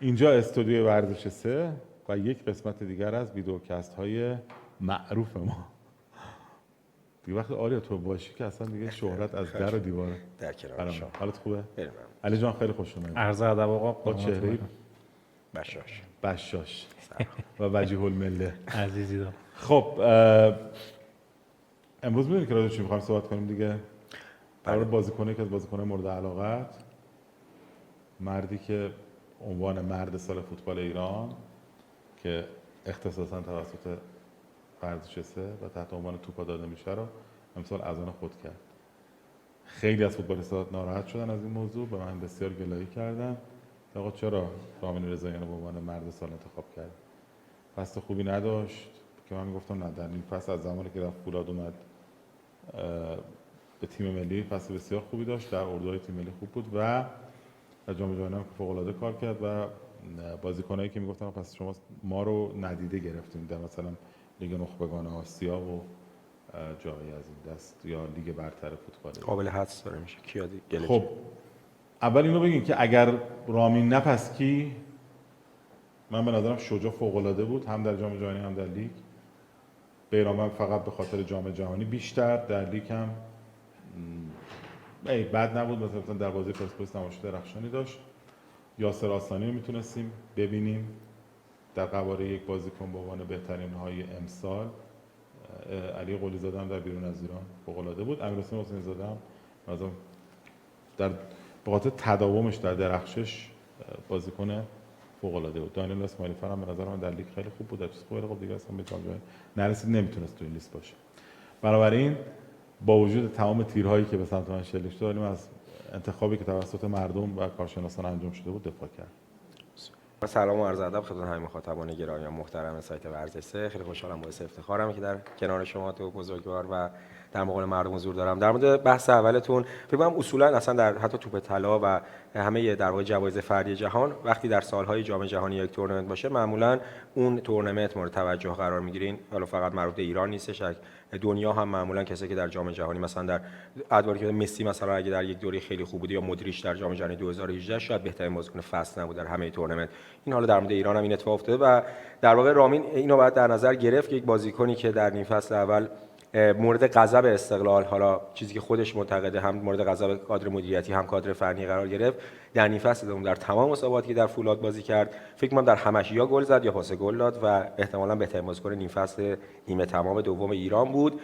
اینجا استودیوی ورزش 3 و یک قسمت دیگر از ویدیوکست های معروف ما. دیگه وقتی آریا تو باشی که اصلا دیگه شهرت از در و دیوار در کنار شما. حالت خوبه؟ بریم. علی جان خیلی خوش اومدید. عرض ادب آقا. با چهره بشاش و وجیه المله عزیزی دارم. خب امروز می‌دونید که راجع به چی می‌خوایم صحبت کنیم دیگه؟ برای بازیکنی که از بازیکن‌های مورد علاقت، مردی که عنوان مرد سال فوتبال ایران که اختصاصاً توسط ورزش 3 و تحت عنوان توپا داده میشه رو امسال از آن خود کرد. خیلی از فوتبالیست‌ها ناراحت شدن از این موضوع، به من بسیار گلایه کردن. آقا چرا رامین رضاییان رو به عنوان مرد سال انتخاب کرد؟ فصل خوبی نداشت که من میگفتم نه، در این فصل از زمانی که رفت فولاد اومد به تیم ملی فصل بسیار خوبی داشت، در اردوهای تیم ملی خوب بود و در جام جهانی هم که فوق‌العاده کار کرد و بازیکنایی که میگفتن پس شما ما رو ندیده گرفتیم در مثلا لیگ نخبگان آسیا و جایی از این دست یا لیگ برتر فوتبال قابل حدس داره میشه کیا دیگه. خب اول اینو بگیم که اگر رامین نه پس کی؟ من به نظرم شجاع فوق‌العاده بود، هم در جام جهانی هم در لیگ. بیرانوند فقط به خاطر جام جهانی بیشتر، در لیگ هم بد نبود، مثلا در بازی پرسپولیس نمایش درخشانی داشت. یاسر آستانی رو میتونستیم ببینیم در قواره یک بازیکن به عنوان بهترین های امسال. علی قلی زاده هم در بیرون از ایران فوق‌العاده بود. امیرحسین حسین زاده هم مثلا در به خاطر تداومش در درخشش بازیکن فوق‌العاده بود. دانیل اسماعیلی فر هم به نظر من در لیگ خیلی خوب بود، در چیز خوبی خب دیگه اصلا به جام نرسید، نمیتونست تو این لیست باشه. بنابراین با وجود تمام تیرهایی که به سمت من شلیک شد، ولی از انتخابی که توسط مردم و کارشناسان انجام شده بود دفاع کرد. سلام و عرض ادب خدمت همه مخاطبان گرامی و محترم سایت ورزش 3. خیلی خوشحالم، باعث افتخارم که در کنار شما تو بزرگوار و در مقابل مردم حضور دارم. در مورد بحث اولتون فکر کنم اصولا اصلا در حتی توپ طلا و همه در واقع جوایز فردی جهان وقتی در سالهای جام جهانی یک تورنمنت باشه معمولا اون تورنمنت مورد توجه قرار میگیرین. حالا فقط مربوط به ایران نیستش، دنیا هم معمولا کسی که در جام جهانی مثلا در ادواری که مسی مثلا اگه در یک دوره خیلی خوب بوده یا مودریچ در جام جهانی 2018 شاید بهترین بازیکن فصل نبود در همه تورنمنت. این حالا در مورد ایران هم این اتفاق افتاده و در واقع رامین اینو باید در نظر گرفت که یک بازیکنی که در نیم فصل اول مورد غضب استقلال، حالا چیزی که خودش معتقده، هم مورد غضب کادر مدیریتی هم کادر فنی قرار گرفت، در نیم فصل دوم در تمام مسابقاتی که در فولاد بازی کرد فکر کنم در همش یا گل زد یا پاس گل داد و احتمالاً بهترین بازیکن نیم فصل نیمه تمام دوم ایران بود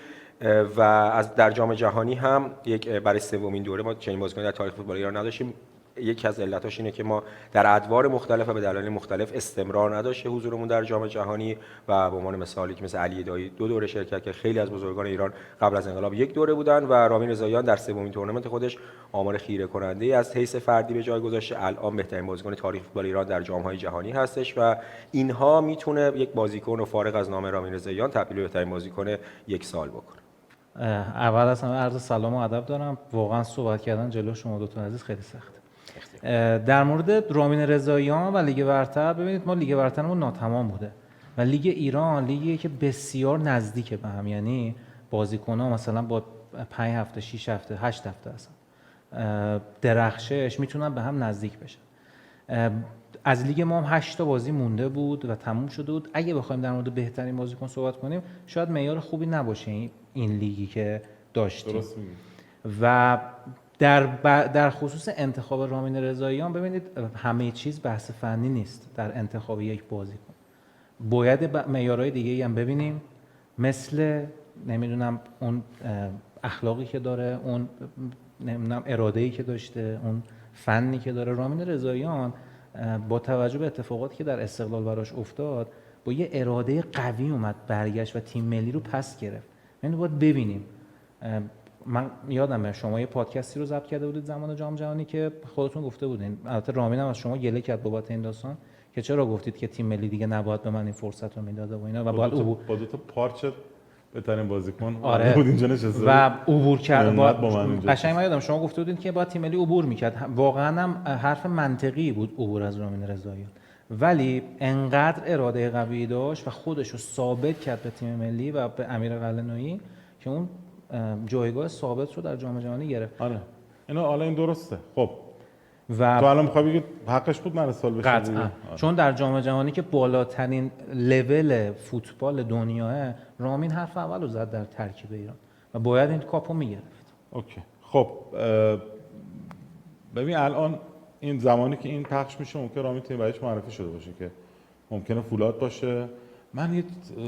و از در جام جهانی هم یک برای سومین دوره ما چنین بازیکنی در تاریخ فوتبال ایران نداشتیم. یکی از علتاش اینه که ما در ادوار مختلف و به دلایل مختلف استمرار نداشته حضورمون در جام جهانی و به عنوان مثالی که مثل علی دایی 2 دوره شرکت که خیلی از بزرگان ایران قبل از انقلاب 1 دوره بودن و رامین رضاییان در سومین تورنمنت خودش آمار خیره کننده از حیث فردی به جای گذاشته. الان بهترین بازیکن تاریخ فوتبال ایران در جام‌های جهانی هستش و اینها میتونه یک بازیکن رو فارغ از نام رامین رضاییان تبدیل به بهترین بازیکن یک سال بکنه. اول از همه عرض سلام و ادب دارم. واقعا صحبت کردن جلو شما دو تا عزیز خیلی سخته. در مورد رامین رضاییان و لیگ برتر، ببینید ما لیگ برترمون ناتمام بوده و لیگ ایران لیگیه که بسیار نزدیکه به هم، یعنی بازیکن‌ها مثلا با 5 هفته 6 هفته 8 هفته اصلا درخشش میتونن به هم نزدیک بشن. از لیگ ما هم 8 تا بازی مونده بود و تموم شده بود. اگه بخوایم در مورد بهترین بازیکن صحبت کنیم شاید معیار خوبی نباشه این لیگی که داشتیم. درست میگی. و در خصوص انتخاب رامین رضاییان ببینید همه چیز بحث فنی نیست در انتخاب یک بازیکن. باید معیارهای دیگه‌ای هم ببینیم، مثل نمیدونم اون اخلاقی که داره، اون نمیدونم اراده‌ای که داشته، اون فنی که داره. رامین رضاییان با توجه به اتفاقاتی که در استقلال براش افتاد با یه اراده قوی اومد برگشت و تیم ملی رو پس گرفت. یعنی باید ببینیم. من یادمه شما یه پادکستی رو ضبط کرده بودید زمان جام جهانی که خودتون گفته بودین، البته رامین هم از شما گله کرد بابت این داستان که چرا گفتید که تیم ملی دیگه نباید به من این فرصت رو میداده و اینا و با دو تا پارچه بهترین بازیکن آره بود اینجا نشسته و عبور کرد. قشنگ من یادم شما گفته بودین که باید تیم ملی عبور میکرد. واقعا هم حرف منطقی بود عبور از رامین رضاییان، ولی انقدر اراده قوی داشت و خودش رو ثابت کرد به تیم ملی و به امیر قلعه‌نویی که اون جایگاه ثابت رو در جام جهانی گرفت. آره اینو حالا این درسته. خب و تو الان می‌خوای بگی حقش بود مرد سال بشه دیگه؟ قطعا چون در جام جهانی که بالاترین لول فوتبال دنیاه، رامین حرف اول رو زد در ترکیب ایران و باید این کاپو میگرفت. اوکی خب ببین الان این زمانی که این پخش میشه ممکنه رامین تیم بعدش معرفی شده باشه که ممکنه فولاد باشه. من یه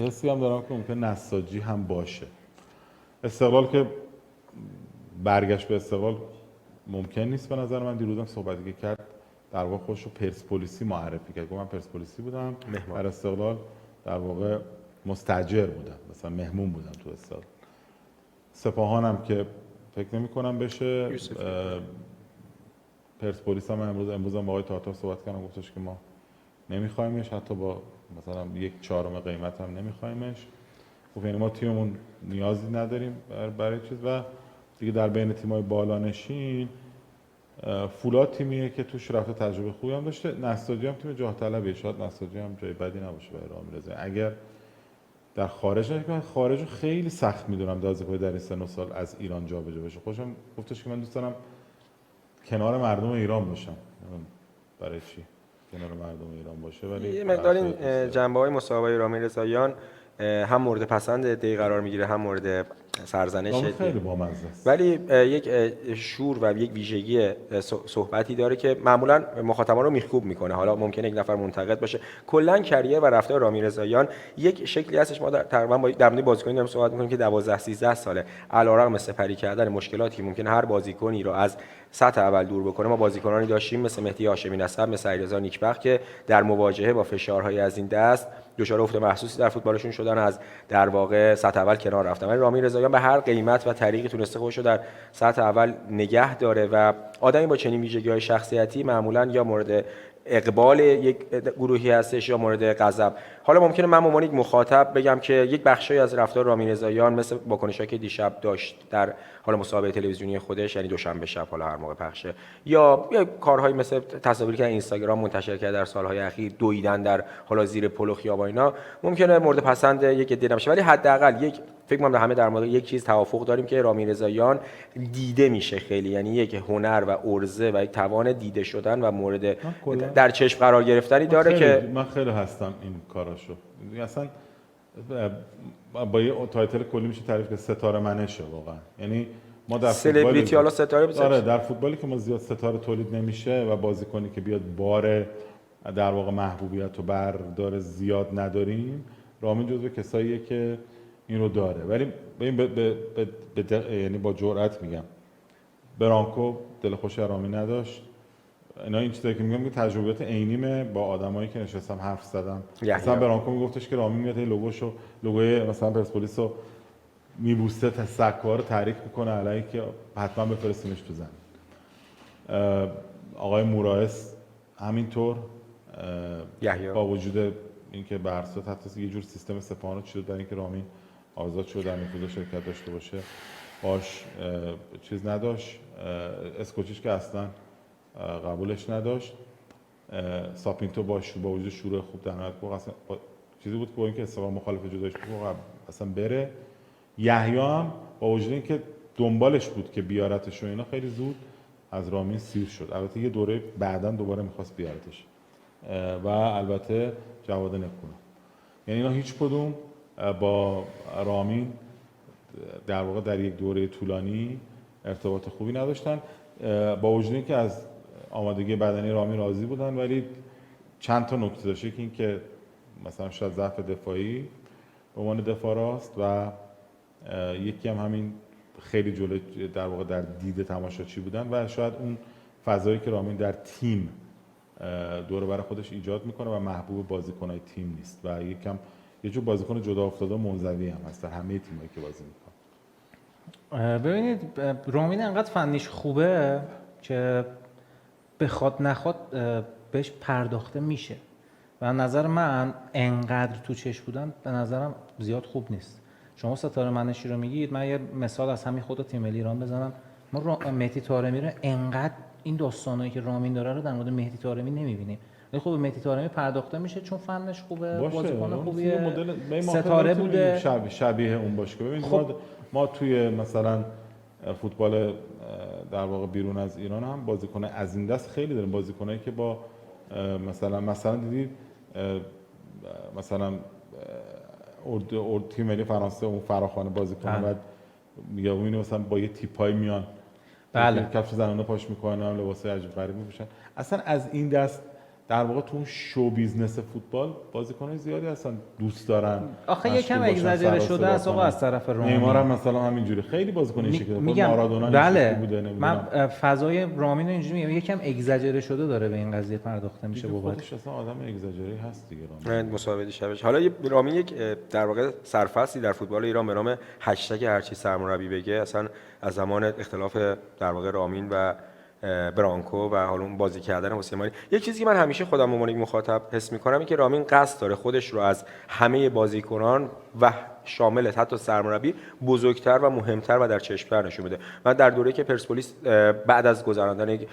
حسی هم دارم که ممکنه نساجی هم باشه. استقلال که برگشت به استقلال ممکن نیست به نظر من. دیروزم صحبتی که کرد در واقع خودش رو پرسپولیسی معرفی کرد. من پرسپولیسی بودم در استقلال در واقع مستاجر بودم، مثلا مهمون بودم تو استقلال. سپاهانم که فکر نمی‌کنم بشه. پرسپولیس هم امروز هم با آقای تاتار صحبت کردم، گفتش که ما نمیخوایمش، حتی با مثلا 1/4 قیمت هم نمیخوایمش. خب یعنی ما تیممون نیازی نداریم برای چیز. و دیگه در بین تیم‌های بالانشین فولاد تیمیه که توش رفته تجربه خوبی هم داشته. نساجی هم تیم جاه طلبیه، شاید نساجی هم جای بدی نباشه برای رامین رضایی. اگر در خارج نشه، من خارج رو خیلی سخت میدونم بازیکن در این سن و سال از ایران جابجا بشه. خودم گفتش که من دوست دارم کنار مردم ایران باشم. برای چی کنار مردم ایران باشه؟ ولی یه مقدار این جنبه‌های مسابقه رامین رضاییان هم مورد پسند عده‌ای قرار میگیره، هم مورد سرزنش. خیلی بامزه است. ولی یک شور و یک ویژگی صحبتی داره که معمولا مخاطبان رو میخکوب میکنه. حالا ممکنه یک نفر منتقد باشه. کلا کریر و رفتار رامین رضاییان یک شکلی هستش. ما تقریبا در مورد بازیکنی داریم صحبت میکنیم که 12 13 ساله علیرغم سپری کردن مشکلاتی که ممکنه هر بازیکنی رو از سطح اول دور بکنه، ما بازیکنانی داشتیم مثل مهدی هاشمی نسب، مثل علیرضا نیکبخت که در مواجهه با فشارهای از این دست دچار افت محسوسی در فوتبالشون شدن، از در واقع سطح اول کنار رفتن. ولی رامین رضاییان به هر قیمت و طریقی تونسته خودش رو در سطح اول نگه داره و آدمی با چنین ویژگی‌های شخصیتی معمولاً یا مورد اقبال یک گروهی هستش یا مورد غضب. حالا ممکنه من به عنوان یک مخاطب بگم که یک بخشی از رفتار رامین رضاییان مثل واکنشی که دیشب داشت در حالا مسابقه تلویزیونی خودش، یعنی دوشنبه شب حالا هر موقع پخشه، یا کارهایی مثل تصاویری که اینستاگرام منتشر کرده در سالهای اخیر، دویدن در حالا زیر پل و خیابان، اینا ممکنه مورد پسند یک عده نباشه. ولی حداقل یک فکر کنم همه در مورد یک چیز توافق داریم که رامین رضاییان دیده میشه خیلی، یعنی یک هنر و عرضه و یک توان دیده شدن و مورد در چشم قرار گرفتنی داره که من خیلی هستم این کاراشو. اصلا با یه تایتل کلی میشه تعریف که ستاره منشه واقعا. یعنی ما در سلبریتی حالا ستاره بزنیم. آره در فوتبالی که ما زیاد ستاره تولید نمیشه و بازیکنی که بیاد بار در واقع محبوبیت و بردار زیاد نداریم، رامین جزو کساییه که این رو داره. ولی یعنی با جرئت میگم برانکو دل خوش رامین نداشت. اینا این چیزایی که میگم که تجربیات عینیمه با آدمایی که نشستم حرف زدم. مثلا برانکو میگفتش که رامین میاد این لوگوی مثلا پرسپولیس رو میبوسته تا سکوها رو تحریک میکنه علیه که حتما بفرستیمش تو زمین. آقای موراس همینطور با وجود اینکه به هر صورت حتی یه جور سیستم سپاهان رو چیز برای اینکه رامین آزاد شده در نفوذ شرکت داشته باشه باش چیز نداشت. اسکوچیچ که اصلا قبولش نداشت. ساپینتو باش با وجود شروع خوب در نهایت اصلا چیزی بود که با اینکه استقلال مخالف جداییش بود اصلا بره. یحیی هم با وجود اینکه دنبالش بود که بیارتش و اینا خیلی زود از رامین سیر شد. البته یه دوره بعداً دوباره می‌خواست بیارتش و البته جواد نکونا. یعنی اینا هیچ کدوم با رامین در واقع در یک دوره طولانی ارتباط خوبی نداشتن. با وجود اینکه از آمادگی بدنی رامین راضی بودن، ولی چند تا نکته داشته که اینکه مثلا شاید ضعف دفاعی به عنوان دفاع راست و یکی هم همین خیلی جلو در واقع در دید تماشاچی بودن و شاید اون فضایی که رامین در تیم دور بر خودش ایجاد میکنه و محبوب بازیکن‌های تیم نیست و یه جور بازیکن جدا افتاده و منزوی هم هست در همه تیمایی که بازی میکنه. ببینید رامین انقدر فنیش خوبه که بخواد نخواد بهش پرداخته میشه و نظر من انقدر تو چش بودن به نظرم زیاد خوب نیست. شما ستاره منشی رو میگید، من یه مثال از همین خود تیم ملی ایران بزنم. ما مهدی طارمی رو انقدر این داستانایی که رامین داره رو در مورد مهدی طارمی نمیبینیم، ولی خب مهدی طارمی پرداخته میشه چون فنش خوبه، بازیکن خوبیه، ستاره بوده، شبیه اون باشه. ببین خب ما توی مثلا فوتبال در واقع بیرون از ایران هم بازیکن از این دست خیلی داریم، بازیکنایی که با مثلا دیدید مثلا تیم ملی فرانسه اون فراخوان بازیکن بعد یا اون مثلا با یه تیپای میان بله کفش زنانه پاش میکنن، لباسای عجیب غریب میپوشن. اصلا از این دست در واقع تو اون شو بیزنس فوتبال بازیکنای زیادی هستن دوست دارن. آخه یکم اگزاجره شده است آقا از طرف رامین. نیمار هم مثلا همینجوری خیلی بازیکن شکلی میگم مارادونا بله بوده. من فضای رامین رو اینجوری میگم یکم اگزاجره شده داره به این قضیه پرداخته میشه بابت. خودش اصلا آدم اگزاجری هست دیگه رامین. مسابقه شبش. حالا رامین یک در واقع سرفصلی در فوتبال ایران به نام هشتگ هرچی سرمربی بگه اصلا از زمان اختلاف در واقع رامین و برانکو و حالا اون بازی کردن موسیمانی، یک چیزی که من همیشه خودم به عنوان یک مخاطب حس می‌کنم اینه که رامین قصد داره خودش رو از همه بازیکنان و شامل حتی سرمربی بزرگتر و مهمتر و در چشم‌تر نشون بده. من در دوره‌ای که پرسپولیس بعد از گذراندن یک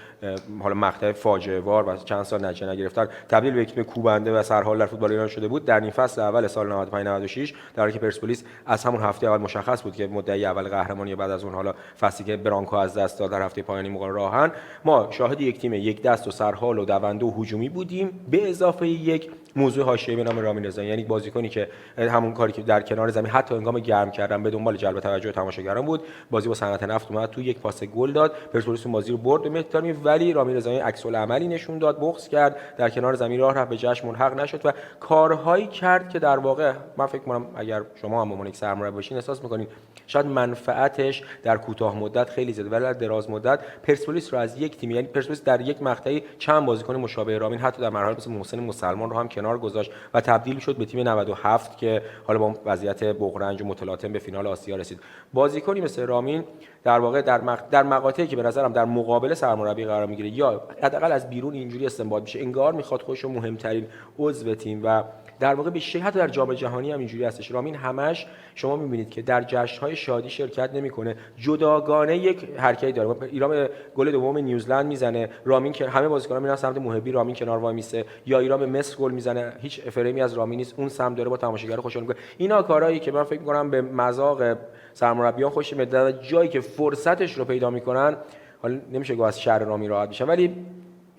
حالا مقطع فاجعه وار و چند سال نتیجه نگرفتن تبدیل به یک تیم کوبنده و سرحال در فوتبال ایران شده بود، در نیم فصل اول سال 95 96 در حالی که پرسپولیس از همون هفته اول مشخص بود که مدعی اول قهرمانی بعد از اون حالا فصلی که برانکو از دست داد در هفته پایانی مقابل راهن، ما شاهد یک تیم یک دست و سرحال و دونده و هجومی بودیم به اضافه یک موضوع حاشیه‌ای به نام رامین رضایی، یعنی بازیکنی که همون کاری که در کنار زمین حتی هنگام گرم کردن به دنبال جلب توجه تماشاگران بود. بازی با صنعت نفت اومد تو یک پاس گل داد، پرسپولیس اون بازی رو برد به مهدی، ولی رامین رضایی عکس العملی نشون داد، بغض کرد، در کنار زمین راه رفت، به جشن ملحق نشد و کارهایی کرد که در واقع من فکر می‌کنم اگر شما هم به عنوان یک سرمربی باشین احساس می‌کنین شاید منفعتش در کوتاه مدت خیلی زیاده ولی در دراز مدت پرسپولیس رو از یک تیم، یعنی پرسپولیس در یک مقطعی چند بازیکن مشابه رامین حتی در مرحله مثل محسن مسلمان رو هم کنار گذاشت و تبدیل شد به تیم 97 که حالا با اون وضعیت بغرنج و متلاطم به فینال آسیا رسید. بازیکنی مثل رامین در واقع در مقاطعی که به نظرم در مقابل سرمربی قرار میگیره یا حداقل از بیرون اینجوری استنباط میشه انگار میخواد خودش رو مهمترین عضو تیم و در واقع به شیء حتی در جام جهانی هم اینجوری هستش. رامین همش شما می‌بینید که در جشن‌های شادی شرکت نمی‌کنه، جداگانه یک حرکتی داره. ایران گل دوم نیوزلند میزنه، رامین که همه بازیکن‌ها میرن سمت محبی، رامین کنار وای میسه، یا ایران به مصر گل میزنه، هیچ فریمی از رامین نیست، اون سمت داره با تماشاگر خوشحال می‌کنه. اینا کارهایی که من فکر می‌کنم به مذاق سرمربیان خوش میاد، در جایی که فرصتش رو پیدا می‌کنن، حالا نمیشه گفت از شر رامین راحت میشن ولی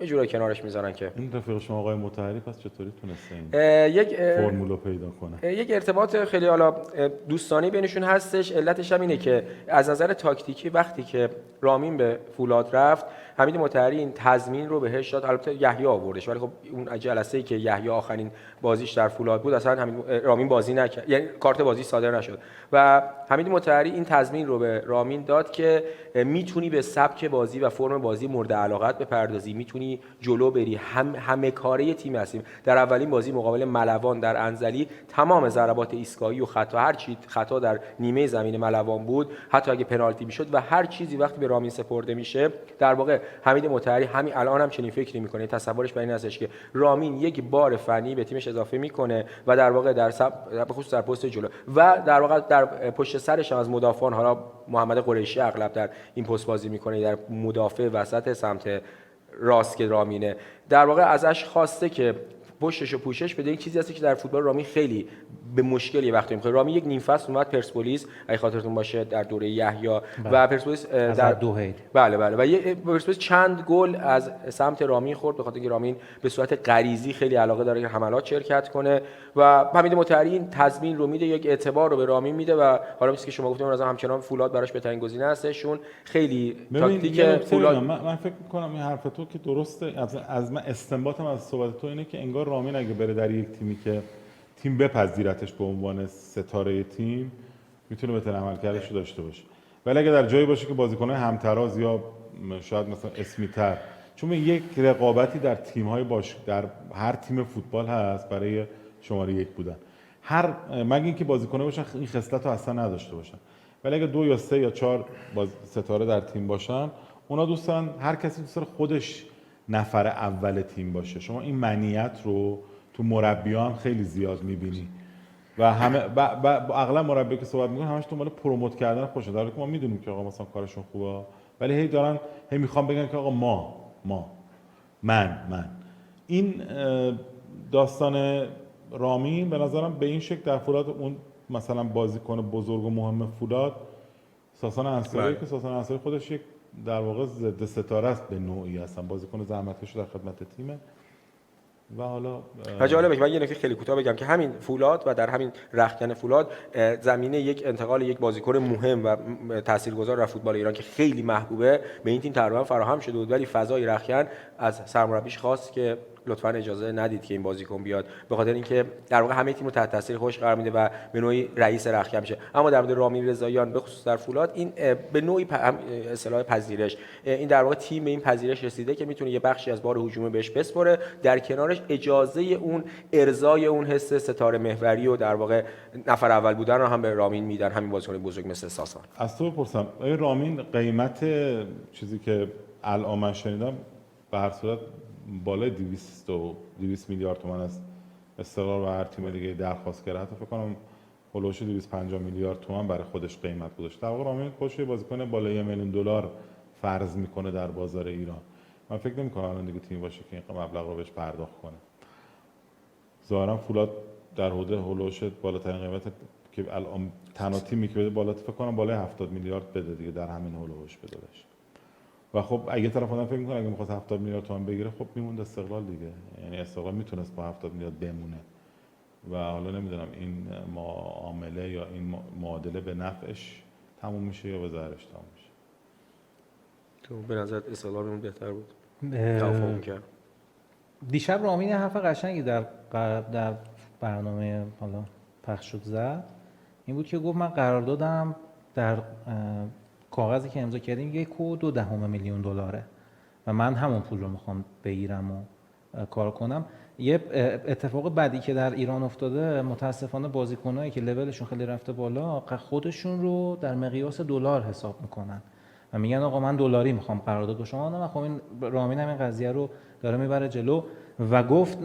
یه جورایی کنارش میذارن. که این رفیق شما آقای مطهری پس چطوری تونسته این یک فرمولو پیدا کنه؟ یک ارتباط خیلی حالا دوستانه بینشون هستش. علتش هم اینه که از نظر تاکتیکی وقتی که رامین به فولاد رفت، حمید مطهری این تضمین رو بهش داد. البته یحیی آوردش ولی خب اون جلسه‌ای که یحیی آخرین بازیش در فولاد بود اصلا رامین بازی نکرد، یعنی کارت بازی صادر نشد و حمید مطهری این تضمین رو به رامین داد که میتونی به سبک بازی و فرم بازی مورد علاقت بپردازی، میتونی جلو بری، همه کاره تیم هستیم. در اولین بازی مقابل ملوان در انزلی تمام ضربات ایستگاهی و خطا، هر چی خطا در نیمه زمین ملوان بود، حتی اگه پنالتی میشد و هر چیزی وقتی به رامین سپرده میشه، در واقع حمید مطهری همین الان هم چنین فکری میکنه. تصورش بر این هستش که رامین یک بار فنی به تیمش اضافه میکنه و در واقع در خصوص در پست جلو و در واقع در پشت سرش هم از مدافعان، حالا محمد قریشی اغلب در این پست بازی میکنه، در مدافع وسط سمت راست که رامینه، در واقع ازش خواسته که پشتش و پوشش بده. یک چیزی هست که در فوتبال رامین خیلی به مشکلی وقتی میخوره. رامین یک نیم فصل اومد پرسپولیس، اگه خاطرتون باشه در دوره یحیی و پرسپولیس در دوحیل بله و پرسپولیس چند گل از سمت رامین خورد به خاطر اینکه رامین به صورت غریزی خیلی علاقه داره که حملات شرکت کنه و حمید مطهری این تضمین رو میده، یک اعتبار رو به رامین میده و حالا مثل که شما گفتید از همچنان فولاد براش بهترین گزینه هستشون. خیلی تاکتیک فولاد من فکر می‌کنم این حرف تو که درسته. از من استنباطم از صحبت تو اینه که انگار رامین اگه بره در یک تیمی که تیم بپذیرتش به عنوان ستاره تیم، میتونه بهترین عملکردش رو داشته باشه. ولی اگه در جایی باشه که بازیکن‌های همتراز یا شاید مثلا اسمی‌تر، چون یک رقابتی در تیم‌های در هر تیم فوتبال هست برای شماره یک بودن، مگه اینکه بازیکن‌ها باشن این خصلت رو اصلا نداشته باشن. ولی اگه 2 یا 3 یا 4 ستاره در تیم باشن، اونا دوست دارن هر کسی دوست داره خودش نفر اول تیم باشه. شما این معنیت رو تو مربی‌ها هم خیلی زیاد می‌بینی و همه اغلب مربی که صحبت می‌کنن همش دنبال پروموت کردن خودشون، در حالی که ما می‌دونیم که آقا مثلا کارشون خوبه ولی هی می‌خوان بگن که آقا من این داستان رامین به نظرم به این شکل در فولاد اون مثلا بازیکن بزرگ و مهم فولاد ساسان انصاری بله. که ساسان انصاری خودش یک در واقع ضد ستاره است به نوعی هستن، بازیکن زحمتکش در خدمت تیمه. و حالا و جالبه که من یه نکته خیلی کوتاه بگم که همین فولاد و در همین رختکن فولاد زمینه یک انتقال یک بازیکن مهم و تاثیرگذار در فوتبال ایران که خیلی محبوبه به این تیم تقریبا فراهم شده بود، ولی فضای رختکن از سرمربیش خواست که لطفاً اجازه ندید که این بازیکن بیاد، به خاطر اینکه در واقع همه تیم رو تحت تاثیر خودش قرار میده و به نوعی رئیس رختکن میشه. اما در مورد رامین رضاییان به خصوص در فولاد این به نوعی اصطلاح پذیرش، این در واقع تیم به این پذیرش رسیده که میتونه یه بخشی از بار هجومی بهش بسپره، در کنارش اجازه اون ارضای اون حس ستاره محوری و در واقع نفر اول بودن رو هم به رامین میدن همین بازیکن بزرگ مثل ساسان. از تو بپرسم آیا رامین قیمت چیزی که الان من شنیدم به هر صورت بالای 200 میلیارد تومان است، استقلال و هر تیم دیگه درخواست کرده، حتی فکر کنم هولوش 250 میلیارد تومان برای خودش قیمت گذاشته. در واقع رامین خودش یه بازیکن بالای 1 میلیون دلار فرض میکنه در بازار ایران. من فکر نمی‌کنم الان دیگه تیم باشه که این مبلغ رو بهش پرداخت کنه. ظاهرا فولاد در حدود هولوش بالاترین قیمت که الان تنها تیمی که بده بالا فکر کنم بالای 70 میلیارد بده دیگه، در همین هولوش بده بشه. و خب اگه طرف آدم فکر می‌کنه اگه می‌خواد 70 میلیارد تومان بگیره خب میموند استقلال دیگه، یعنی استقلال میتونست با 70 میلیارد بمونه و حالا نمیدونم این معامله یا این معادله به نفعش تموم میشه یا به ضررش تموم میشه. تو به نظرت استقلال اون بهتر بود توافق می‌کرد؟ دیشب رامین یه حرف قشنگی در برنامه حالا پخش شد زد، این بود که گفت من قراردادم در کاغذی که امضا کردیم 1.2 میلیون دلاره و من همون پول رو میخوام بگیرم و کار کنم. یه اتفاق بعدی که در ایران افتاده متاسفانه بازیکنایی که لولشون خیلی رفته بالا خودشون رو در مقیاس دلار حساب میکنن و میگن آقا من دلاری میخوام قرارداد با شما بدم. خب این رامین هم این قضیه رو داره میبره جلو و گفت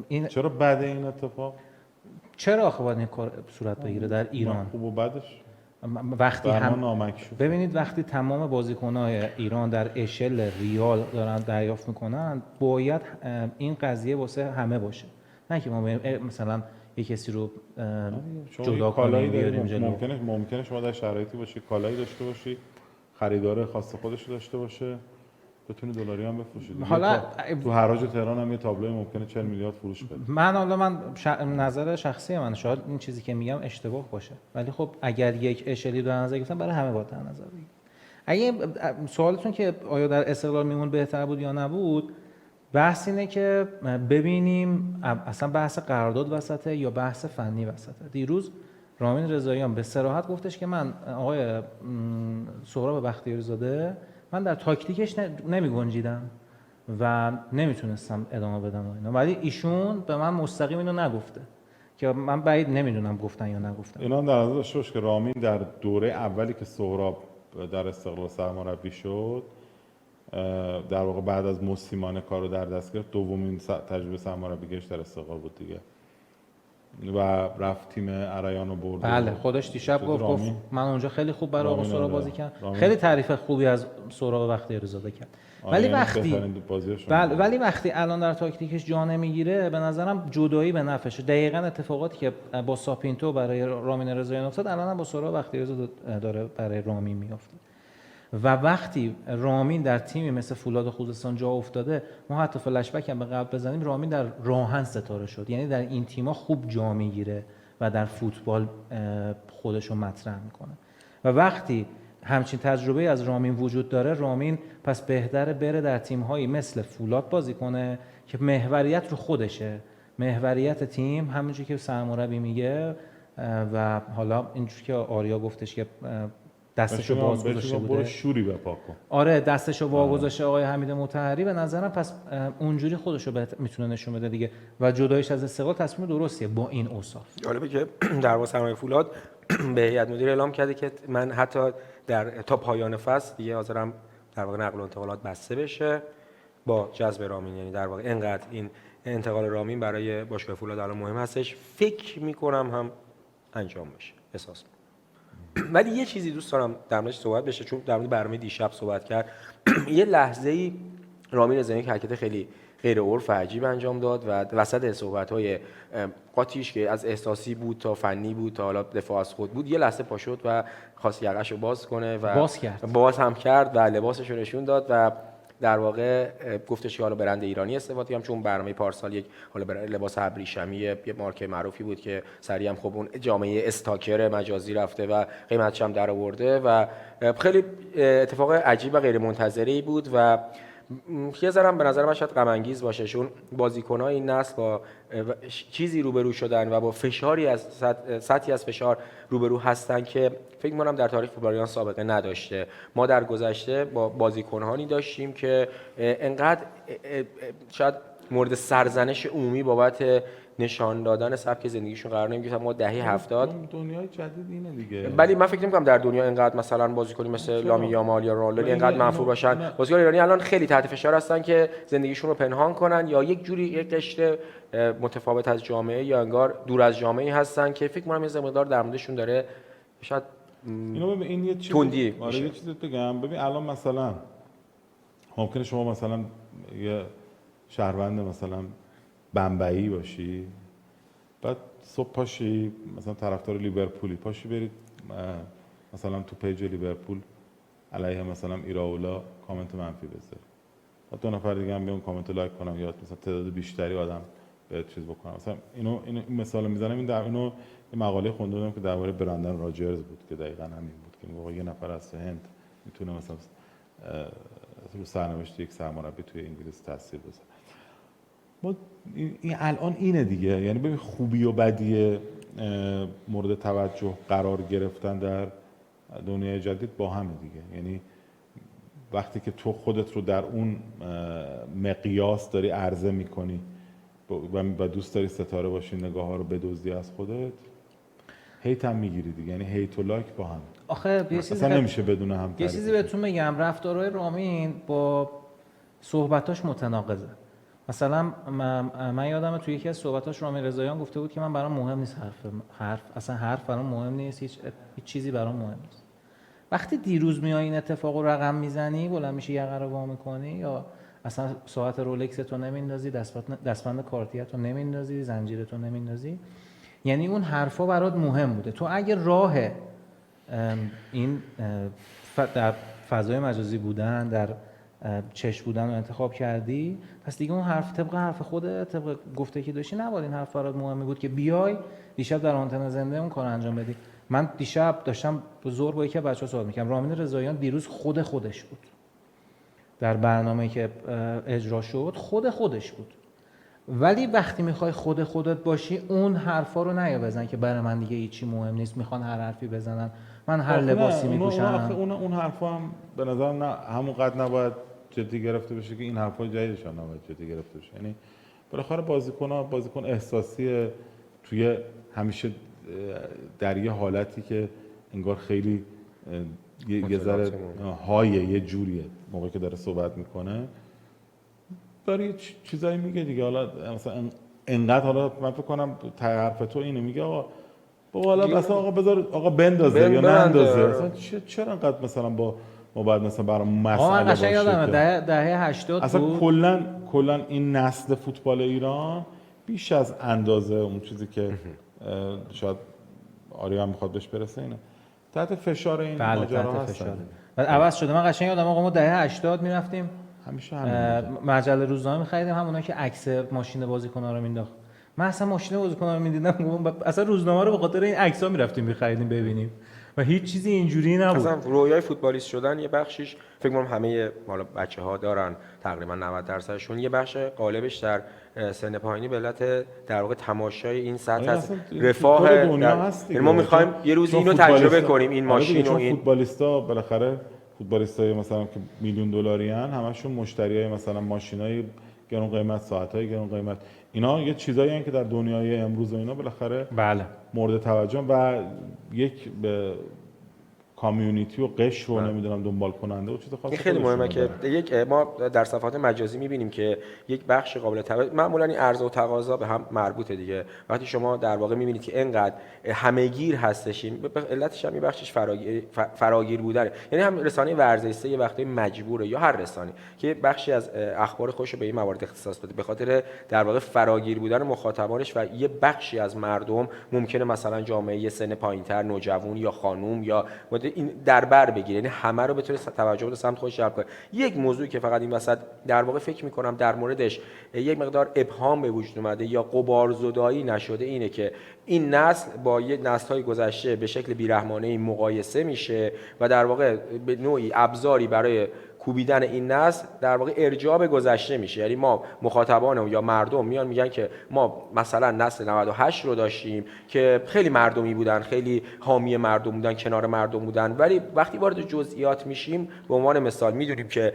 این چرا بعد این اتفاق؟ چرا آخه باید این کار صورت بگیره در ایران؟ خوب و بدش وقتی ببینید وقتی تمام بازیکن‌های ایران در اشل ریال دارن دریافت میکنن باید این قضیه واسه همه باشه، نه که ما مثلا یک کسی رو جدا کنیم بیاریم جلو. ممکنه شما در شرایطی باشی کالایی داشته باشی خریدار خاص خودش رو داشته باشه بتونی دلاری هم بفروشید. حالا تو حراج تهران هم یه تابلوی ممکنه 40 میلیارد فروش بده. من نظر شخصی من، شاید این چیزی که میگم اشتباه باشه، ولی خب اگر یک اشلی در نظر گرفتن برای همه باید در نظر بگیریم. اگه سوالتون که آیا در استقلال میمون بهتر بود یا نبود، بحث اینه که ببینیم اصلا بحث قرارداد وسطه یا بحث فنی وسطه. دیروز رامین رضاییان به صراحت گفتش که من آقای سهراب بختیاری زاده من در تاکتیکش نمی گنجیدم و نمیتونستم ادامه بدم و اینا، ولی ایشون به من مستقیم اینو نگفته که من بعید نمیدونم گفتن یا نگفتن. اینا هم در نظر داشته باش که رامین در دوره اولی که سهراب در استقلال سرمربی شد در واقع بعد از موسیمانه کار رو در دست گرفت، دومین تجربه سرمربیگیش در استقلال بود دیگه و رفت تیم اریان رو برد. بله خودش دیشب گفت من اونجا خیلی خوب برای آقا سهراب بازی کردم، خیلی تعریف خوبی از سهراب بختیاری زاده کرد. ولی وقتی الان در تاکتیکش جا نمیگیره به نظرم جدایی به نفعشه. دقیقاً اتفاقاتی که با ساپینتو برای رامین رضاییان افتاد الان هم با سهراب بختیاری زاده داره برای رامین میافته. و وقتی رامین در تیمی مثل فولاد خوزستان جا افتاده، ما حتی فلش بک هم به قبل بزنیم، رامین در راهن ستاره شد، یعنی در این تیم‌ها خوب جا میگیره و در فوتبال خودش رو مطرح میکنه. و وقتی همچین تجربه از رامین وجود داره، رامین پس بهتره بره در تیم‌هایی مثل فولاد بازی کنه که محوریت رو خودشه، محوریت تیم همونجوری که سرمربی میگه و حالا اینجوری که آریا گفتش که دستشو باز گذاشته بوده، شوری بپا کن. آره دستشو باز گذاشته آقای حمید مطهری، به نظرم پس اونجوری خودشو میتونه نشون بده دیگه و جدایش از استقلال تصمیم درستیه با این اوصاف. جالبه که در واقع سرمربی فولاد به هیئت مدیره اعلام کرده که من حتی تا پایان فصل دیگه حاضرم در واقع نقل و انتقالات بسته بشه با جذب رامین، یعنی در واقع اینقدر این انتقال رامین برای باشگاه فولاد الان مهم هستش، فکر می‌کنم هم انجام بشه احساس. ولی یه چیزی دوست دارم در موردش صحبت بشه، چون در مورد برنامه دیشب صحبت کرد. یه لحظه‌ای رامین رضاییان که حرکت خیلی غیر عرف و عجیب انجام داد و وسط صحبت‌های قاطیش که از احساسی بود تا فنی بود تا حالا دفاع از خود بود، یه لحظه پا شد و خواست یقه‌شو باز کنه و باز هم کرد و لباسش رو نشون داد و در واقع گفتش که حالا برند ایرانی استفاده کنم، چون برنامه پارسال یک حالا لباس ابریشمی یه مارک معروفی بود که سریع هم خب اون جامعه استاکر مجازی رفته و قیمتش هم در آورده و خیلی اتفاق عجیب و غیر منتظری بود و یه ذره به نظر من شاید غم انگیز باشه، چون بازیکن‌های این نسل با چیزی روبرو شدن و با فشاری از سطحی از فشار روبرو هستن که فکر می‌کنم در تاریخ فوتبال ایران سابقه نداشته. ما در گذشته با بازیکن‌هایی داشتیم که انقدر شاید مورد سرزنش عمومی بابت نشان دادن سبک زندگیشون قرار نمی‌گرفت. ما دهه 70 دنیای جدید اینه دیگه. ولی من فکر نمی‌کنم در دنیا اینقدر مثلا بازیکنی مثل لامی یامال یا رونالدو اینقدر منفور باشن. بازیکن ایرانی الان خیلی تحت فشار هستن که زندگیشون رو پنهان کنن یا یک جوری یک قشر متفاوت از جامعه یا انگار دور از جامعه هستن که فکر می‌کنم یه مقدار در موردشون داره شاید اینو ببین این یه چیز تندی آره یه چیزی بگم. ببین الان مثلا ممکنه شما مثلا یه شهروند مثلا بمبئی باشی، بعد صبح پاشی مثلا طرفدار لیورپولی، پاشی برید مثلا تو پیج لیورپول علیه مثلا ایراولا کامنت منفی بذاری، بعد دو نفر دیگه هم بیان کامنت لایک کنن یا مثلا تعداد بیشتری آدم به چیز بکنن. مثلا اینو این مثال میزنم، این در اینو یه مقاله خوندم که درباره برندن راجرز بود که دقیقاً همین بود که میگه یه نفر از هند میتونه مثلا رو سرنوشت یک سرمربی توی انگلیس تاثیر بذاره. ما این الان اینه دیگه، یعنی ببین خوبی و بدی مورد توجه قرار گرفتن در دنیای جدید با همه دیگه. یعنی وقتی که تو خودت رو در اون مقیاس داری عرضه میکنی و دوست داری ستاره باشی، نگاه ها رو بدزدی از خودت، هیت هم میگیری دیگه. یعنی هیت و لایک با هم. آخه اصلا نمیشه بدون هم. یه چیزی بهتون بگم، رفتارهای رامین با صحبتاش متناقضه. مثلا من یادمه توی یکی از صحبتاش رامین رضاییان گفته بود که من برام مهم نیست اصلا حرف برام مهم نیست، هیچ چیزی برام مهم نیست. وقتی دیروز میای این اتفاق رو رقم میزنی، بلند میشی یقه رو وا میکنی یا اصلا ساعت رولکس تو نمیندازی، دستبند کارتیت رو نمیندازی، زنجیرت رو نمیندازی، یعنی اون حرفا برات مهم بوده. تو اگه راه این در فضای مجازی بودن، در چش بودن رو انتخاب کردی، پس دیگه اون حرف طبق حرف خودت، طبق گفته که داشتی نباید این حرف برات مهمی بود که بیای دیشب در آنتن زنده اون کار انجام بدی. من دیشب داشتم زور با یکی از بچه‌ها صحبت می‌کردم. رامین رضاییان دیروز خودش بود. در برنامه‌ای که اجرا شد خودش بود. ولی وقتی میخوای خودت باشی، اون حرفا رو نیا بزن که برای من دیگه هیچی مهم نیست، میخوان هر حرفی بزنن، من هر لباسی میپوشم. اون حرفا هم به نظر نه همونقدر نباید جدی گرفته بشه که این حرفای جدیدشان نباید جدی گرفته بشه. یعنی بالاخره بازیکن احساسی توی همیشه در یه حالتی که انگار خیلی یه ذره یه جوریه موقعی که داره صحبت میکنه، داره یه چیزایی میگه دیگه. حالا مثلا انقدر حالا من فکر کنم حرف تو اینو میگه آقا حالا مثلا آقا بذار آقا بندازه یا نندازه، مثلا چرا انقدر مثلا ما بعد مثلا برام مسئله باشه. من یادمه دهه 80 اصلا بود. کلا این نسل فوتبال ایران بیش از اندازه اون چیزی که شاید آریا هم میخواد بهش برسه اینه تحت فشار این ماجرا هستن. بعد عوض شده. من قشنگ یادم آقا ما دهه 80 میرفتیم همیشه همین مجله روزنامه می‌خریدیم، همونایی که عکس ماشین بازیکن‌ها رو مینداخت. من اصلا ماشین بازیکن‌ها رو می‌دیدم، اصلا روزنامه رو به خاطر این عکس‌ها می‌رفتیم می‌خریدیم ببینیم و هیچ چیزی اینجوری نبود. اصلا رویای فوتبالیست شدن یه بخشیش فکر کنم همه حالا بچه‌ها دارن، تقریبا 90%شون یه بخش غالبش در سن پایینی به علت در واقع تماشای این سطح از رفاه یعنی ما می‌خوایم یه روز اینو تجربه کنیم، این ماشین و این فوتبالیستا بالاخره فوتبالیستای مثلا که میلیون دلاری ان همشون مشتریای مثلا ماشینای گرون قیمت، ساعتای گرون قیمت، اینا یه چیزایی هستن که در دنیای امروز و اینا بالاخره بله مورد توجه و یک کامیونیتی و قشر رو نمیدونم دنبال کننده و چیز خاصی. این خیلی مهمه که داره. ما در صفحات مجازی می‌بینیم که یک بخش قابل توجه، معمولا این عرضه و تقاضا به هم مربوطه دیگه. وقتی شما در واقع می‌بینید که اینقدر همه‌گیر هستش، به علتش هم یه بخشش فراگیر بودنه. یعنی هم رسانه ورزشی یه وقتی مجبوره یا هر رسانه‌ای که بخشی از اخبار خودش رو به این موارد اختصاص بده، به خاطر در واقع فراگیر بودن مخاطبانش و یه بخشی از مردم ممکنه مثلا جامعه سن پایین‌تر، نوجوان یا خانم یا این در بر بگیره، یعنی همه رو بتونه توجه به سمت خودش جلب کنه. یک موضوعی که فقط این وسط در واقع فکر می‌کنم در موردش یک مقدار ابهام به وجود اومده یا غبارزدایی نشده اینه که این نسل با یه نسل‌های گذشته به شکل بی‌رحمانه‌ای مقایسه میشه و در واقع به نوعی ابزاری برای کوبیدن این نسل در واقع ارجاع به گذشته میشه. یعنی ما مخاطبان یا مردم میان میگن که ما مثلا نسل 98 رو داشتیم که خیلی مردمی بودن، خیلی حامی مردم بودن، کنار مردم بودن، ولی وقتی وارد جزئیات میشیم به عنوان مثال میدونیم که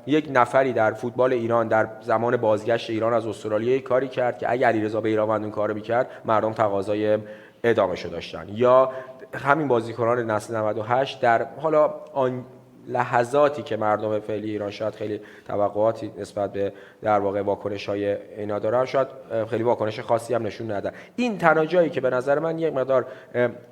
یک نفری در فوتبال ایران در زمان بازگشت ایران از استرالیا کاری کرد که اگه علیرضا بیرانوند اون کارو میکرد مردم تقاضای اعدامشو داشتن، یا همین بازیکنان نسل 98 در حالا آن لحظاتی که مردم فعلی ایران شاید خیلی توقعاتی نسبت به در واقع واکنش‌های اینا دارن، شاید خیلی واکنش خاصی هم نشون ندن. این تنها جایی که به نظر من یک مقدار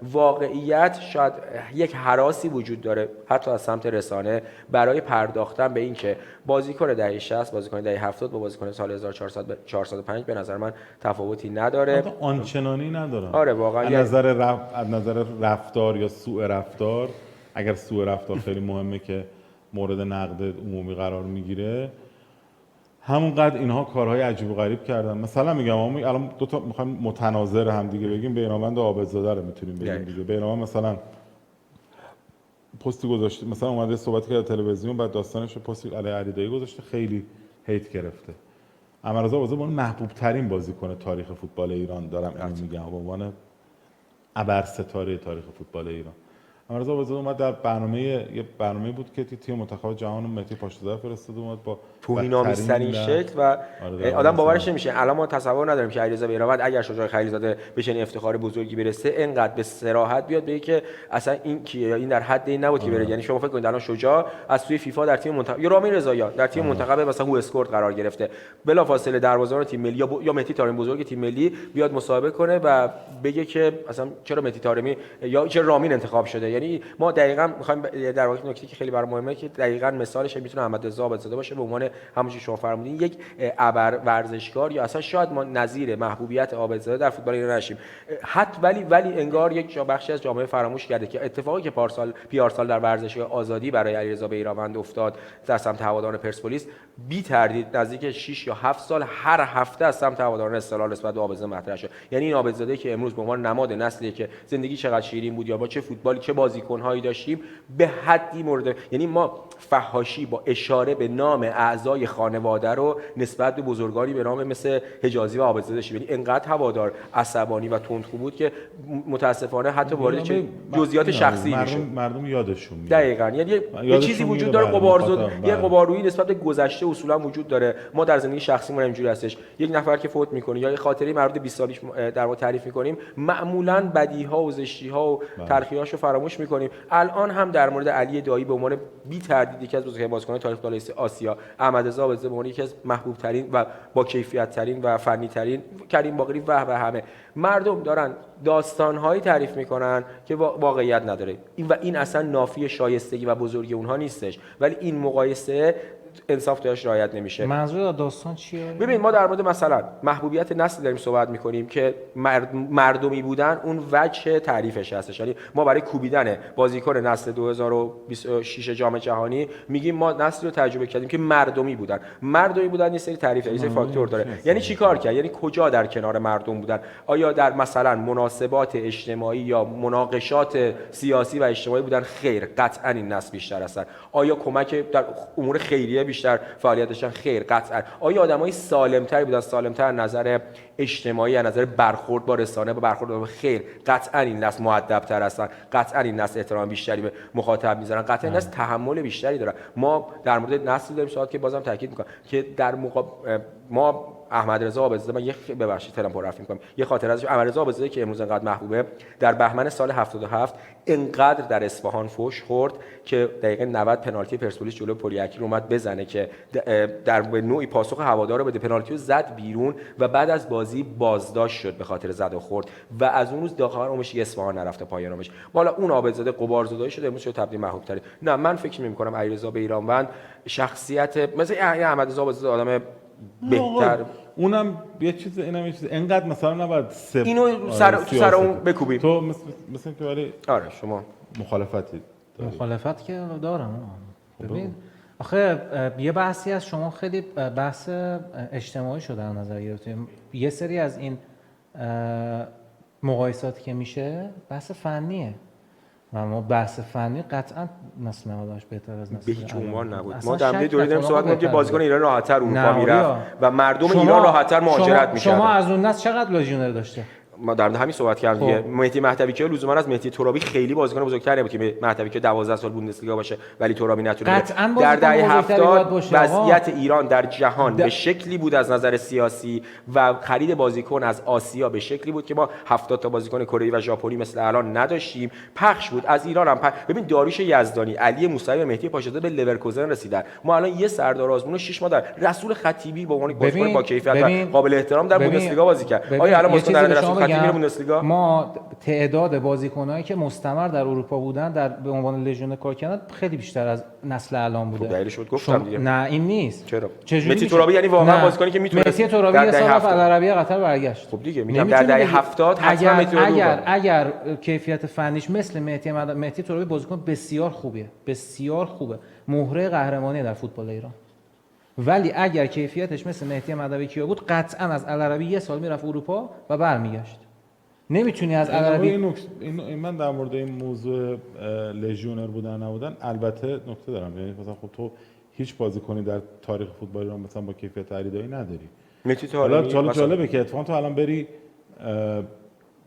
واقعیت شاید یک هراسی وجود داره حتی از سمت رسانه برای پرداختن به این که بازیکن دهه 60 بازیکن دهه 70 با بازیکن سال 1405 به نظر من تفاوتی نداره، آنچنانی نداره. آره واقعا از نظر رفتار یا سوء رفتار، اگر سوء رفتار خیلی مهمه که مورد نقد عمومی قرار میگیره، همونقدر اینها کارهای عجیب و غریب کردن. مثلا میگم الان دو تا میخوایم متناظر هم دیگه بگیم، بیرانوند و عابدزاده رو میتونیم بگیم دیگه. بیرانوند مثلا پستی گذاشته، مثلا اومده صحبت کرد تلویزیون، بعد داستانش رو پستی علی علیدایی گذاشته، خیلی هیت گرفته. عمرضا عابدزاده به عنوان محبوب ترین بازیکن تاریخ فوتبال ایران دارم اینو میگم، به عنوان ابرستاره تاریخ فوتبال ایران. عمرضا عابدزاده اومد در یه برنامه بود که تیم منتخب جهان مهدی پاشزاده فرستاده اومد با توهین‌آمیزترین شکل و آدم باورش نمیشه. الان ما تصور نداریم که علیرضا بیرانوند اگر شجاع خلیلزاده به چنین افتخار بزرگی برسه اینقدر به صراحت بیاد بگه که اصلا این کیه، این در حد این نبود که بره. یعنی شما فکر کنید الان شجاع از سوی فیفا در تیم منتخب یا رامین رضاییان در تیم منتخب مثلا هو اسکورت قرار گرفته، بلافاصله دروازه‌بان تیم ملی یا مهدی طارمی بزرگ تیم ملی بیاد مصاحبه کنه و بگه که اصلا چرا مهدی طارمی یا چرا رامین انتخاب شده. یعنی ما دقیقاً می‌خوایم در واقع نکته که خیلی برای مهمه که دقیقاً مثالش میتونه احمدرضا عابدزاده باشه به عنوان همونجوری شما فرمودین یک ابر ورزشکار، یا اصلا شاید ما نظیر محبوبیت عابدزاده در فوتبال ایران نشیم. ولی انگار یک بخشی از جامعه فراموش کرده که اتفاقی که پیارسال در ورزشگاه آزادی برای علیرضا بیرانوند افتاد در سمت هواداران پرسپولیس، بی تردید نزدیک 6 یا 7 سال هر هفته از سمت هواداران استقلال نسبت به عابدزاده مطرح شد. یعنی این عابدزاده که امروز به عنوان نماد نسلی که زندگی چقدر شیرین بود یا با چه فوتبالی چه بازیکن‌هایی داشتیم به حدی مورد، یعنی ما فحاشی با اشاره به نام اعضای خانواده رو نسبت به بزرگانی به نام مثل حجازی و عابدزاده داشتیم. یعنی انقدر هوادار عصبانی و تندخو بود که متاسفانه حتی وارد چه جزئیات شخصی میشد. مردم یادشون میاد. دقیقاً، یعنی یه چیزی وجود داره یه غباررویی نسبت به گذشته اصولا وجود داره. ما در زندگی شخصیمون اینجوری هستش، یک نفر که فوت میکنه یا یه خاطره مربوط 20 سالیش در واقع تعریف میکنیم، معمولاً بدیها و زشتی‌ها و تلخی‌هاشو فراموش میکنیم. الان هم در مورد علی دایی به عنوان بی تردید یکی از بزرگترین بازیکنان تاریخ فوتبال آسیا، احمدرضا عابدزاده به عنوان یکی از محبوب ترین و با کیفیت ترین و فنی ترین، کریم باقری و همه مردم دارن داستان‌هایی تعریف میکنن که واقعیت نداره. این اصلا نافی شایستگی و بزرگی اونها نیستش، ولی این مقایسه انصاف توش رعایت نمیشه. منظور داستان چیه؟ ببین ما در مورد مثلا محبوبیت نسل داریم صحبت میکنیم که مردمی بودن اون وجه تعریفش هستش. یعنی ما برای کوبیدن بازیکن نسل 2026 جام جهانی میگیم ما نسلی رو تجربه کردیم که مردمی بودن یه سری تعریف داره، یه سری فاکتور داره. یعنی چیکار کرد؟ یعنی کجا در کنار مردم بودن؟ آیا در مثلا مناسبات اجتماعی یا مناقشات سیاسی و اجتماعی بودن؟ خیر، قطعا این نسل بیشتر هستن. آیا کمک در امور خیریه بیشتر فعالیت داشتن؟ خیر، قطعا. آیا آدمای سالمتری بودن، سالمتر نظر اجتماعی، از نظر برخورد با رسانه، با برخورد با خیر؟ قطعا این نسل مؤدب‌تر هستن، قطعا این نسل احترام بیشتری به مخاطب میذارن، قطعا این نسل تحمل بیشتری دارن. ما در مورد نسل داریم صحبت که بازم تاکید میکنم که در ما احمد رضا عابدزاده، من ببخشید ترم پر حرف می‌کنم، یه خاطره ازش. احمد رضا عابدزاده که امروز انقدر محبوبه، در بهمن سال 77 انقدر در اصفهان فوش خورد که دقیقه 90 پنالتی پرسپولیس جلو پلیکی رو اومد بزنه که در به نوعی پاسخ هوادار رو بده، پنالتی رو زد بیرون و بعد از بازی بازداشت شد به خاطر زد و خورد و از اون روز داخل عمرش اصفهان نرفته پایان عمرش. بالا اون عابدزاده غبارزدایی شده، امروز شد تبدیل محبوب تره. نه من فکر نمی‌کنم علیرضا بیرانوند شخصیت مثل احمد رضا عابدزاده آدم بهتر. اونم یه چیز، اینم یه چیز، اینقدر مثلا نباید اینو سر اون بکوبیم. تو مثلا که ولی آره شما مخالفتی داری. مخالفت که دارم. ببین آخه یه بحثی از شما خیلی بحث اجتماعی شده در نظر گرفتیم. یه سری از این مقایساتی که میشه بحث فنیه و ما بحث فنی قطعا نسل 98 بهتر از نسل به هیچ عنوان نبود. اصلا ما در مورد شک دوره داریم نکن صحبت آقا می‌کنیم که بازیکن ایران راحت‌تر اروپا نه، میرفت آریا. و مردم ایران راحت‌تر مهاجرت می‌کردن. شما از اون نسل چقدر لژیونر داشته؟ ما در مورد همین صحبت کردیم دیگه. مهدی مهدوی که لزوما از مهدی ترابی خیلی بازیکن بزرگتری بود که مهدوی که 12 سال بوندسلیگا باشه ولی ترابی نتونه. در دهه 70 وضعیت ایران در جهان به شکلی بود از نظر سیاسی و خرید بازیکن از آسیا به شکلی بود که ما 70 تا بازیکن کره و ژاپنی مثل الان نداشتیم. پخش بود از ایران هم ببین داریوش یزدانی، علی موسوی و مهدی پاشزاده به لورکوزن رسیدن. ما الان یه سردار آزمون و 6 ماه در رسول خطیبی به عنوان بازیکن با کیفیت و قابل احترام در بوندسلیگا بازی کرد. آیا الان بازیکن در رسول خطیبی میره بوندسلیگا؟ ما تعداد بازیکنایی که مستمر در اروپا بودن در به عنوان لژیونر کار کردن خیلی بیشتر از نسل الان بوده. خب دلیلش بود گفتم دیگه. نه این نیست. چرا؟ چجوری مهدی ترابی یعنی واقعا بازیکنی که میتونه مهدی ترابی یه سال رفت عربیه قطر برگشت. خب دیگه میگم در دهه 70 حتما مهدی ترابی اگر کیفیت فنیش مثل مهدی ترابی بازیکن بسیار خوبیه، بسیار خوبه، مهره قهرمانی در فوتبال ایران. ولی اگر کیفیتش مثل مهدی مهدوی کیا بود قطعا از العربی یه سال میرفت اروپا و برمیگشت. نمیتونی از العربی من در مورد این موضوع لژیونر بودن نبودن البته نکته دارم. یعنی مثلا خب تو هیچ بازیکنی در تاریخ فوتبال ایران مثلا با کیفیت علیدایی نداری. حالا جالبه که اتفاقا تو الان بری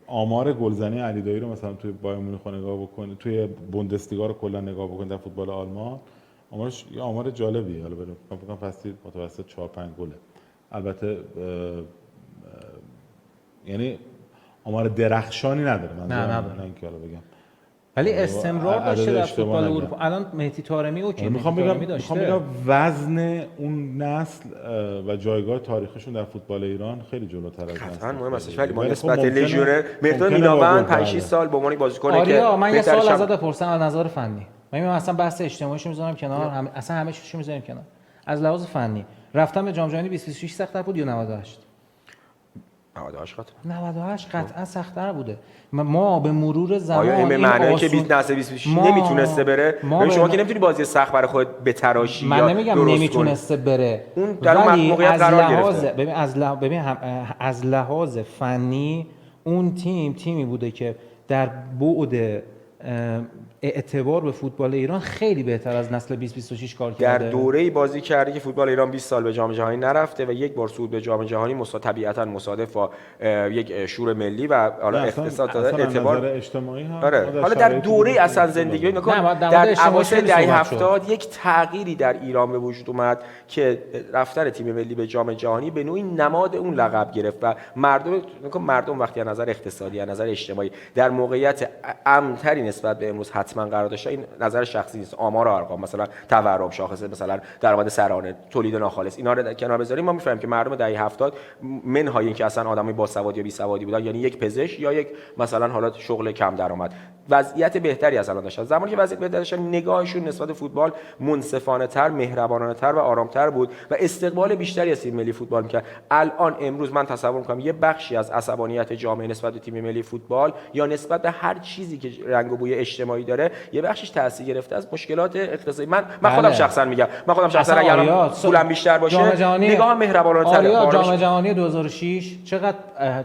آمار گلزنی علیدایی رو مثلا توی بایر مونیخ نگاه بکنی، توی بوندسلیگا رو کلا نگاه بکنی در فوتبال آلمان، آمارش یه آمار جالبیه. حالا بریم فکر کنم فصلی متوسط 4-5 گله. البته یعنی آمار درخشانی نداره. نه اینکه حالا بگم ولی استمرار داشته در فوتبال اروپا. الان مهدی طارمی اوکی، میخوام بگم وزن اون نسل و جایگاه تاریخیشون در فوتبال ایران خیلی جلوتر از قطعاً مهم است. ولی ما نسبت لژیونر مهدی میناوند 5-6 سال به عنوان بازیکنی که من یه سوال ازت بپرسم از نظر فنی. من اصلا بحث اجتماعیشو میذارم کنار، اصلا همه چیزشو میذاریم کنار. از لحاظ فنی رفتن به جام جهانی 2026 سخت‌تر بود یا 98؟ 98 قطعا سخت‌تر بوده. ما به مرور زمان آیا این به معنی که 2026 نمیتونسته بره؟ شما که نمیتونی بازی سخت برای خودت بتراشی یا من نمیگم نمیتونسته بره، اون در موقعیت قرار گرفته. ببین از لحاظ فنی اون تیمی بوده که در بعد اعتبار به فوتبال ایران خیلی بهتر از نسل 2026 کار کرده. در دوره‌ای بازی کرده که فوتبال ایران 20 سال به جام جهانی نرفته و یک بار صعود به جام جهانی طبیعتاً مصادف با یک شور ملی و حالا اقتصاد اعتبار اجتماعی هم. حالا در دوره اصلا زندگی نکن در اواخر دهه 70 یک تغییری در ایران به وجود اومد که رفتن تیم ملی به جام جهانی به نوعی نماد اون لقب گرفت و مردم وقتی از نظر اقتصادی از نظر اجتماعی در موقعیت امن‌تری نسبت به امروز حتما قرار داشته. این نظر شخصی نیست، آمار و ارقام مثلا تورم، شاخص مثلا درآمد سرانه، تولید ناخالص، اینا رو کنار بذاریم ما میفهمیم که مردم دهه 70 منهای اینکه اصلا آدمای باسواد یا بیسوادی بودن، یعنی یک پزشک یا یک مثلا حالا شغل کم درآمد، وضعیت بهتری از الان داشتن. زمانی که وضعیت بهتری داشتن نگاهشون نسبت به فوتبال منصفانه تر، مهربانانه تر و آرامتر بود و استقبال بیشتری از تیم ملی فوتبال میکرد. الان امروز من تصور میکنم یه بخشی از عصبانیت جامعه نسبت به تیم ملی فوتبال یا نسبت به هر چیزی که رنگ و بوی اجتماعی داره یه بخشش تاثیر گرفته از مشکلات اقتصادی. من خودم شخصا میگم، اگر پولم بیشتر باشه نگاهم مهربانانه تره. جام جهانی 2006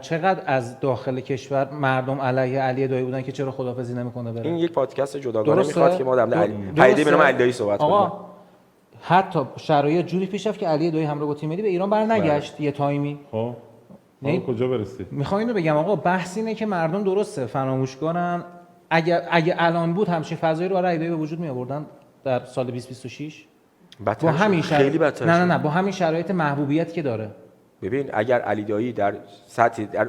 چقدر از داخل کشور مردم علیه علی دایی بودن که چرا خدافظی نمیکنه بره. این یک پادکست جداگانه میخواد که ما در علی به نام علی دایی صحبت کنیم. حتی شرایط جوری پیش رفت که علی دایی همراه با تیم ملی به ایران برنگشت یه تایمی. خب کجا برسید؟ میخوام اینو بگم آقا، بحث اینه که مردم درسته فراموش کنن. اگه الان بود همچین فضایی رو برای علی دایی به وجود می آوردن در سال 2026 با همین خیلی بدتر. نه با همین شرایط محبوبیت که داره. ببین اگر علی دایی در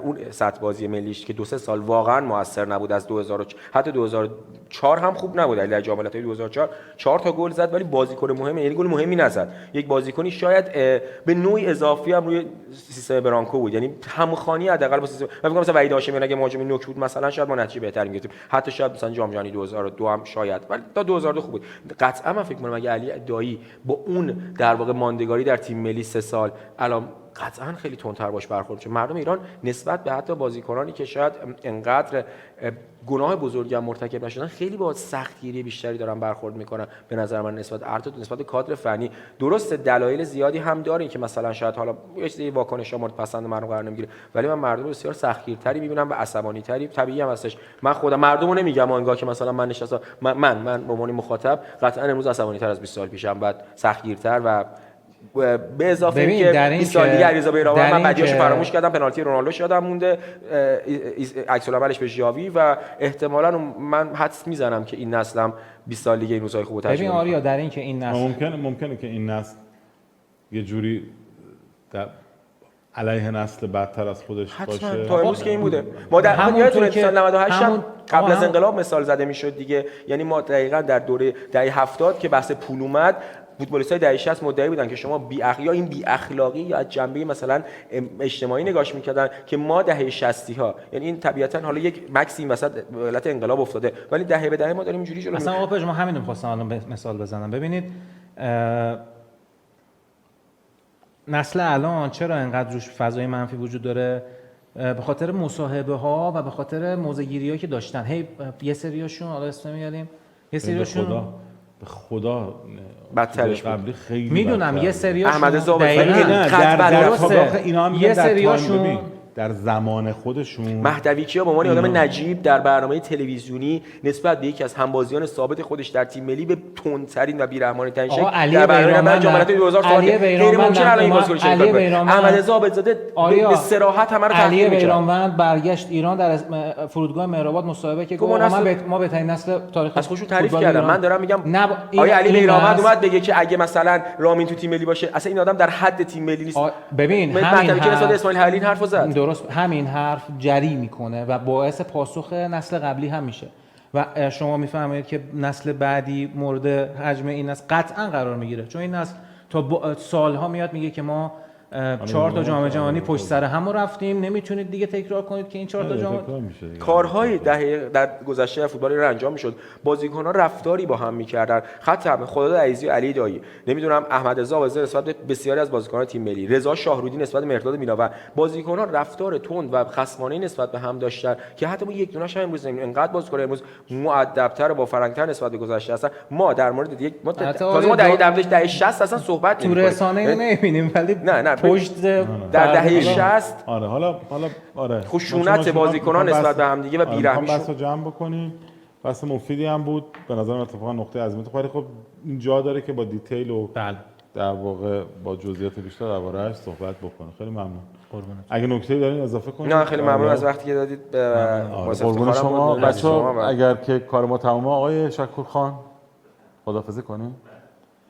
اون سطح بازی ملیش که 2-3 سال واقعا موثر نبود، از 2000 حتی 2004 هم خوب نبود، علی در جام ملت‌های 2004 4 تا گل زد ولی بازیکن مهم، یعنی گل مهمی نزد. یک بازیکنی شاید به نوعی اضافی هم روی سیستم برانکو بود، یعنی همخوانی حداقل با سیستم. من فکر کنم مثلا وحید هاشمی اگه مهاجم نوک بود مثلا شاید ما نتیجه بهتری می‌گرفتیم، حتی شاید مثلا جام جهانی 2002 هم شاید، ولی تا 2002 خوب بود. قطعا من فکر می‌کنم اگه علی دایی با اون در واقع ماندگاری در تیم ملی 3 سال الان قطعا خیلی تندتر باش برخورد میشه. مردم ایران نسبت به حتی بازیکنانی که شاید انقدر گناه بزرگی هم مرتکب نشدن خیلی با سختگیری بیشتری دارن برخورد میکنن به نظر من نسبت کادر فنی. درسته دلایل زیادی هم داره که مثلا شاید حالا یه چیزی واکنش مورد پسند مردم قرار نمیگیره، ولی من مردم بسیار سختگیرتری میبینم و عصبانی تری. طبیعی هم هستش، من خودم مردمو نمیگم انگار که مثلا من نشستم من به عنوان مخاطب قطعا امروز عصبانی تر از 20 سال پیشم، بعد سختگیرتر و به اضافه اینکه 20 سال دیگه علیرضا بیرانوند من بدیاشو فراموش کردم، پنالتی رونالدو یادم مونده، عکس العملش به ژاوی و احتمالاً من حدس میزنم که این نسلم 20 سال دیگه این روزهای خوبو تجربه ببین آریا در این که این نسل ممکنه که این نسل یه جوری در علیه نسل بدتر از خودش باشه. تا امروز که این بوده. ما در یادتونه سال 98 قبل از انقلاب مثال زده میشد دیگه، یعنی ما دقیقاً در دوره دهه 70 که بحث پول اومد فوتبالیستای دهه 60 مدعی بودن که شما یا این بی اخلاقی یا از جنبه مثلا اجتماعی نگاش میکردن که ما دهه 60 ها، یعنی این طبیعتا حالا یک مکسی وسط حالت انقلاب افتاده ولی دهه به دهه ما داریم اینجوری جلو اصلا آقا ما همین رو می‌خواستم الان مثال بزنم. ببینید نسل الان چرا اینقدر روش فضای منفی وجود داره؟ به خاطر مصاحبه ها و به خاطر موضع‌گیری‌هایی که داشتن. هی یه سریاشون حالا اسم نمیاریم، یه سریاشون به خدا بدترش قبلی خیلی میدونم یه سریاشون احمد زاویه اینا هم یه سریاشون در زمان خودشون مهدوی‌کیا به عنوان آدم نجیب در برنامه تلویزیونی نسبت به یکی از همبازیان ثابت خودش در تیم ملی به تندترین و بی‌رحمانه‌ترین شکل در برنامه جام ملت‌های 2004 غیر ممکن الان این بازیکن شرکت کنه. احمد زاهدزاده به صراحت همه رو تحقیر می‌کنه. علی بیرانوند برگشت ایران در فرودگاه مهرآباد مصاحبه که گفت ما بهترین نسل تاریخ از خودشون تعریف کردم. من دارم میگم آیا علی بیرانوند اومد بگه که اگه مثلا رامین تو تیم ملی باشه اصلا این آدم در حد تیم ملی نیست. ببین همین اسماعیل حلیل حرفو زد. درست همین حرف جری میکنه و باعث پاسخ نسل قبلی هم میشه و شما میفهمید که نسل بعدی مورد حجم این نسل قطعا قرار میگیره، چون این نسل تا سالها میاد میگه که ما 4 تا جام جهانی پشت سر هم رفتیم، نمیتونید دیگه تکرار کنید که این 4 تا جام. کارهای دهه در گذشته فوتبال ایران انجام میشد، بازیکن‌ها رفتاری با هم میکردن. خط خداداد عزیزی و علی دایی، نمیدونم احمد رضا آبادزاده نسبت به بسیاری از بازیکنان تیم ملی، رضا شاهرودی نسبت به مهرداد میناور، بازیکن‌ها رفتار تند و خصمانه نسبت به هم داشتن که حتی ما یک دونه‌اش هم امروز نمی‌بینیم. انقدر بازیکن امروز مؤدب‌تر و با فرهنگ‌تر نسبت به گذشته هستن. ما در مورد یک ما دهه 60 اصلا صحبت نمی‌کنیم. تو رسانه نمی‌بینیم ولی نه پشت در دهه 60 آره خشونت بازیکنان نسبت به هم دیگه و بی‌رحمیشون بحثو جمع بکنیم. بحث مفیدی هم بود به نظر من، اتفاقا نقطه عظمت خیلی خب این جا داره که با دیتیل و در واقع با جزئیات بیشتر درباره‌اش صحبت بکنیم. خیلی ممنون. اگه نکته‌ای دارین اضافه کنید. نه خیلی ممنون از وقتی که دادید. قربون شما. بچه‌ها اگر که کار ما تمومه آقای شکورخان خداحافظی کنیم.